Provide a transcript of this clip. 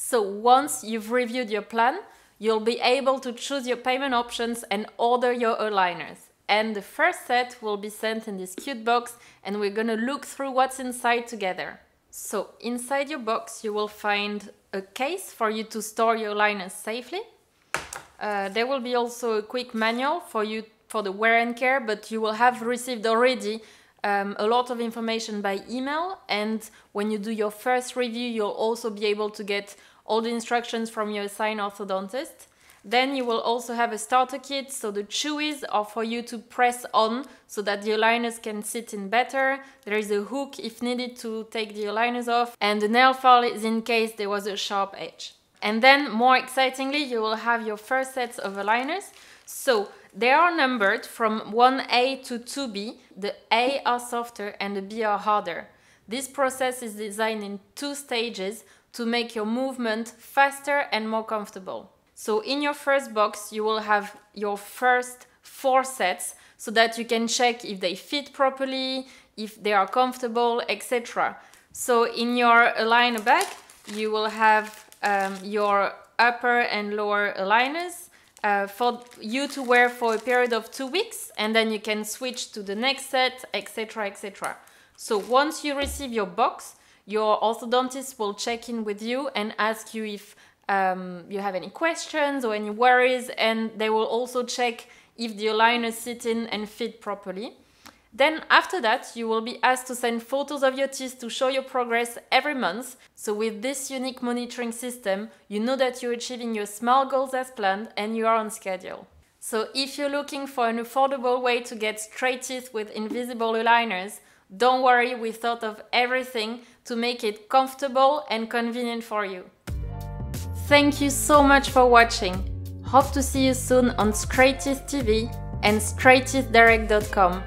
So once you've reviewed your plan, you'll be able to choose your payment options and order your aligners. And the first set will be sent in this cute box, and we're gonna look through what's inside together. So inside your box, you will find a case for you to store your aligners safely. There will be also a quick manual for you for the wear and care, but you will have received already a lot of information by email, and when you do your first review, you'll also be able to get all the instructions from your assigned orthodontist. Then you will also have a starter kit, so the chewies are for you to press on so that the aligners can sit in better. There is a hook if needed to take the aligners off, and the nail file is in case there was a sharp edge. And then, more excitingly, you will have your first sets of aligners. So they are numbered from 1A to 2B. The A are softer and the B are harder. This process is designed in 2 stages to make your movement faster and more comfortable. So in your first box, you will have your first 4 sets so that you can check if they fit properly, if they are comfortable, etc. So in your aligner bag, you will have your upper and lower aligners for you to wear for a period of 2 weeks, and then you can switch to the next set, etc., etc. So once you receive your box, your orthodontist will check in with you and ask you if you have any questions or any worries, and they will also check if the aligners sit in and fit properly. Then after that, you will be asked to send photos of your teeth to show your progress every month. So with this unique monitoring system, you know that you're achieving your smile goals as planned and you are on schedule. So if you're looking for an affordable way to get straight teeth with invisible aligners, don't worry, we thought of everything to make it comfortable and convenient for you. Thank you so much for watching. Hope to see you soon on Straight Teeth TV and StraightTeethDirect.com.